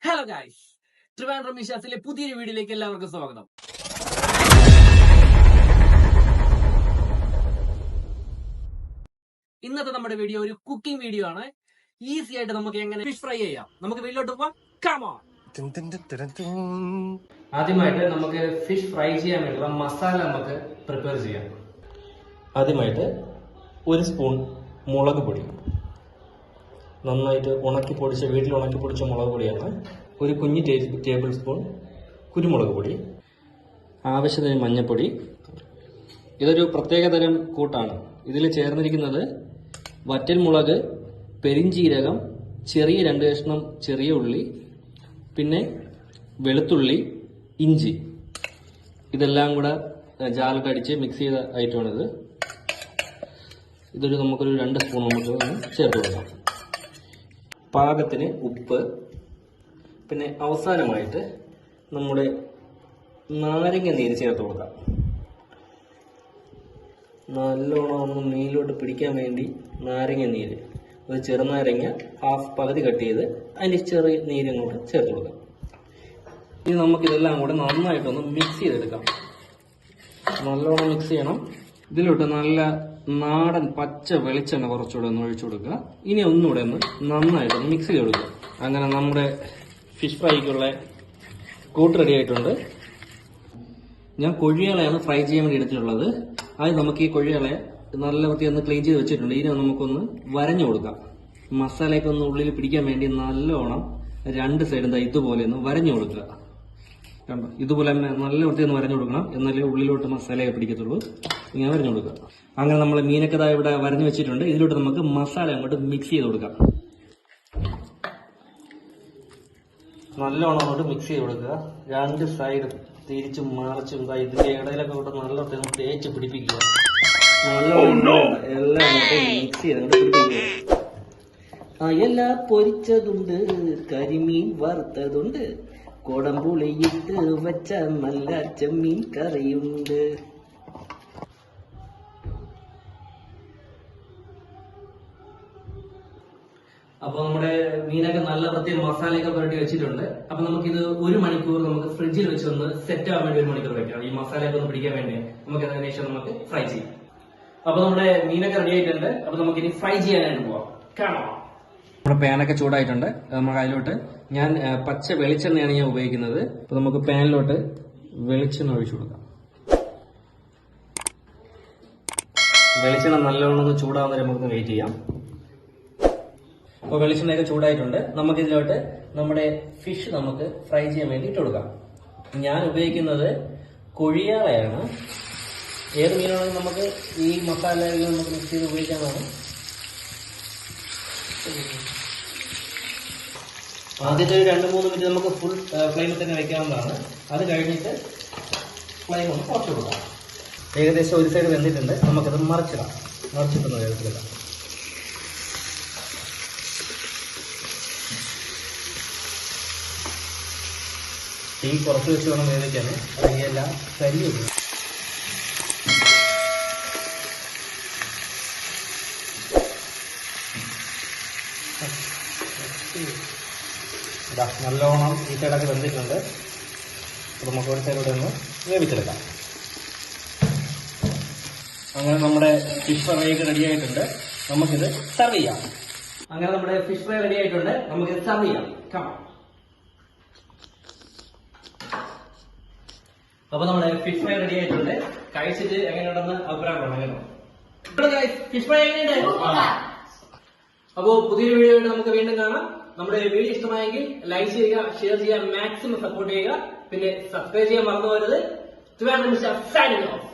Hello guys, Trivandrum മിഷാസിലെ പുതിയൊരു വീഡിയോയിലേക്ക് എല്ലാവർക്കും സ്വാഗതം. ഇന്നത്തെ നമ്മുടെ വീഡിയോ ഒരു കുക്കിംഗ് വീഡിയോ ആണ്. ഈസി ആയിട്ട് നമുക്ക് എങ്ങനെ ഫിഷ് ഫ്രൈ ചെയ്യാം. നമുക്ക് വീട്ടിലോട്ട് പോവാം. Come on. ആദ്യമായിട്ട് നമുക്ക് ഫിഷ് ഫ്രൈ ചെയ്യാൻ വേണ്ടിയുള്ള മസാല നമുക്ക് പ്രിപ്പയർ ചെയ്യാം. ആദ്യമായിട്ട് ഒരു സ്പൂൺ മുളക് പൊടി, നന്നായിട്ട് വീട്ടിൽ ഉണക്കി പൊടിച്ച മുളക് പൊടിയാണ്. ഒരു കുഞ്ഞ് ടേബിൾ സ്പൂൺ കുരുമുളക് പൊടി, ആവശ്യത്തിന് മഞ്ഞൾപ്പൊടി. ഇതൊരു പ്രത്യേകതരം കൂട്ടാണ്. ഇതിൽ ചേർന്നിരിക്കുന്നത് വറ്റൽ മുളക്, പെരിഞ്ചീരകം, ചെറിയ 2 കഷ്ണം ചെറിയ ഉള്ളി, പിന്നെ വെളുത്തുള്ളി, ഇഞ്ചി. ഇതെല്ലാം കൂടെ ജാറിലടിച്ച് മിക്സ് ചെയ്ത ഐറ്റമാണിത്. നമുക്കൊരു 2 സ്പൂൺ നമുക്ക് ചേർത്ത് കൊടുക്കാം. പാകത്തിന് ഉപ്പ്, പിന്നെ അവസാനമായിട്ട് നമ്മുടെ നാരങ്ങ നീര് ചേർത്ത് കൊടുക്കാം. നല്ലോണം ഒന്ന് മീനിലോട്ട് പിടിക്കാൻ വേണ്ടി നാരങ്ങ നീര്, ഒരു ചെറുനാരങ്ങ പകുതി കട്ട് ചെയ്ത് അതിൻ്റെ ചെറിയ നീരും കൂടെ ചേർത്ത് കൊടുക്കാം. ഇനി നമുക്കിതെല്ലാം കൂടെ നന്നായിട്ടൊന്ന് മിക്സ് ചെയ്തെടുക്കാം. നല്ലോണം മിക്സ് ചെയ്യണം. ഇതിലോട്ട് നല്ല നാടൻ പച്ച വെളിച്ചെണ്ണ കുറച്ചുകൂടെ ഒന്ന് ഒഴിച്ചു കൊടുക്കുക. ഇനി ഒന്നുകൂടെ ഒന്ന് നന്നായിട്ടൊന്ന് മിക്സ് ചെയ്ത് കൊടുക്കുക. അങ്ങനെ നമ്മുടെ ഫിഷ് ഫ്രൈക്കുള്ള കൂട്ട് റെഡി ആയിട്ടുണ്ട്. ഞാൻ കൊഴിയാളയാണ് ഫ്രൈ ചെയ്യാൻ വേണ്ടി എടുത്തിട്ടുള്ളത്. അത് നമുക്ക് ഈ കൊഴിയാളെ നല്ല വൃത്തി ഒന്ന് ക്ലീൻ ചെയ്ത് വെച്ചിട്ടുണ്ട്. ഇനി നമുക്കൊന്ന് വരഞ്ഞു കൊടുക്കാം. മസാലയൊക്കെ ഒന്ന് ഉള്ളിൽ പിടിക്കാൻ വേണ്ടി നല്ലോണം 2 സൈഡും ഇതുപോലെ ഒന്ന് വരഞ്ഞു കൊടുക്കുക. കണ്ടോ, ഇതുപോലെ തന്നെ നല്ല വൃത്തി ഒന്ന് വരഞ്ഞു കൊടുക്കണം, എന്നാലേ ഉള്ളിലോട്ട് മസാലയൊക്കെ പിടിക്കത്തുള്ളൂ. ഇങ്ങനെ വരഞ്ഞു കൊടുക്കുക. അങ്ങനെ നമ്മൾ മീനൊക്കെ ഇവിടെ വരഞ്ഞു വെച്ചിട്ടുണ്ട്. ഇതിലോട്ട് നമുക്ക് മസാല അങ്ങോട്ട് മിക്സ് ചെയ്ത് കൊടുക്കാം. നല്ലോണം അങ്ങോട്ട് മിക്സ് ചെയ്ത് കൊടുക്കുക. 2 സൈഡും തിരിച്ചും മറിച്ചും ഇതിന്റെ ഇടയിലൊക്കെ കൊണ്ട് നല്ല തേച്ച് പിടിപ്പിക്കുക. നല്ലോണം എല്ലാം അങ്ങോട്ട് മിക്സ് ചെയ്ത് അങ്ങോട്ട് പിടിപ്പിക്കുക. അയല പൊരിച്ചതുണ്ട്, കരിമീൻ വറുത്തതുണ്ട്, കൊടംപുളിയിട്ട് വെച്ച നല്ല ചെമ്മീൻ കറിയുണ്ട്. അപ്പൊ നമ്മുടെ മീനൊക്കെ നല്ല വൃത്തിയിൽ മസാലയൊക്കെ പുരട്ടി വെച്ചിട്ടുണ്ട്. അപ്പൊ നമുക്കിത് 1 മണിക്കൂർ നമുക്ക് ഫ്രിഡ്ജിൽ വെച്ചൊന്ന് സെറ്റ് ആവാൻ വേണ്ടി 1 മണിക്കൂർ വെക്കാം. ഈ മസാലയൊക്കെ ഒന്ന് പിടിക്കാൻ വേണ്ടി നമുക്ക് അതിനുശേഷം നമുക്ക് ഫ്രൈ ചെയ്യാം. അപ്പൊ നമ്മുടെ മീനൊക്കെ റെഡി ആയിട്ടുണ്ട്. അപ്പൊ നമുക്ക് ഇനി ഫ്രൈ ചെയ്യാനായിട്ട് പോവാം. കാണാം. നമ്മുടെ പാനൊക്കെ ചൂടായിട്ടുണ്ട്. നമുക്ക് അതിലോട്ട് ഞാൻ പച്ച വെളിച്ചെണ്ണയാണ് ഞാൻ ഉപയോഗിക്കുന്നത്. അപ്പൊ നമുക്ക് പാനിലോട്ട് വെളിച്ചെണ്ണ ഒഴിച്ചു കൊടുക്കാം. വെളിച്ചെണ്ണ നല്ലോണം ഒന്ന് ചൂടാവുന്നവരെ നമുക്ക് വെയിറ്റ് ചെയ്യാം. അപ്പോൾ വെളിച്ചെണ്ണയൊക്കെ ചൂടായിട്ടുണ്ട്. നമുക്കിതിലോട്ട് നമ്മുടെ ഫിഷ് നമുക്ക് ഫ്രൈ ചെയ്യാൻ വേണ്ടി ഇട്ട് കൊടുക്കാം. ഞാൻ ഉപയോഗിക്കുന്നത് കൊഴിയാളയാണ്. ഏത് മീനാണെങ്കിലും നമുക്ക് ഈ മസാലയിൽ നമുക്ക് മിക്സ് ചെയ്ത് ഉപയോഗിക്കാനാണ്. ആദ്യത്തെ ഒരു 2-3 മിനിറ്റ് നമുക്ക് ഫുൾ ഫ്ലെയിമിൽ തന്നെ വെക്കാവുന്നതാണ്. അത് കഴിഞ്ഞിട്ട് ഫ്ലെയിം ഒന്ന് കുറച്ച് കൊടുക്കാം. ഏകദേശം ഒരു സൈഡ് വെന്തിട്ടുണ്ട്. നമുക്കത് മറിച്ചിട്ടുന്ന വേഗത്തിലിടാം. തീ കുറച്ച് വെച്ച് വേണം വേവിക്കാൻ, അല്ലെങ്കിൽ എല്ലാം കരിഞ്ഞു പോകും. നല്ലോണം ഈ സൈഡൊക്കെ വെന്തിട്ടുണ്ട്. അപ്പോൾ നമുക്ക് ഒരു സൈഡിലൂടെ ഒന്ന് വേവിച്ചെടുക്കാം. അങ്ങനെ നമ്മുടെ ഫിഷ് ഫ്രൈ ഒക്കെ റെഡി ആയിട്ടുണ്ട്. നമുക്കിത് സെർവ് ചെയ്യാം. അങ്ങനെ നമ്മുടെ ഫിഷ് ഫ്രൈ റെഡി ആയിട്ടുണ്ട്. നമുക്കിത് സെർവ് ചെയ്യാം. കാണാം. അപ്പൊ നമ്മുടെ ഫിഷ് ഫ്രൈ റെഡി ആയിട്ടുണ്ട്. കഴിച്ചിട്ട് എങ്ങനെയുണ്ടെന്ന് അഭിപ്രായം പറയണം. ഫിഷ് ഫ്രൈ എങ്ങനെയുണ്ട്? അപ്പോ പുതിയൊരു വീഡിയോ ആയിട്ട് നമുക്ക് വീണ്ടും കാണാം. നമ്മുടെ വീഡിയോ ഇഷ്ടമായെങ്കിൽ ലൈക്ക് ചെയ്യുക, ഷെയർ ചെയ്യുക, മാക്സിമം സപ്പോർട്ട് ചെയ്യുക. പിന്നെ സബ്സ്ക്രൈബ് ചെയ്യാൻ മറന്നു പോകരുത്. Trivandrum Misha's signing of.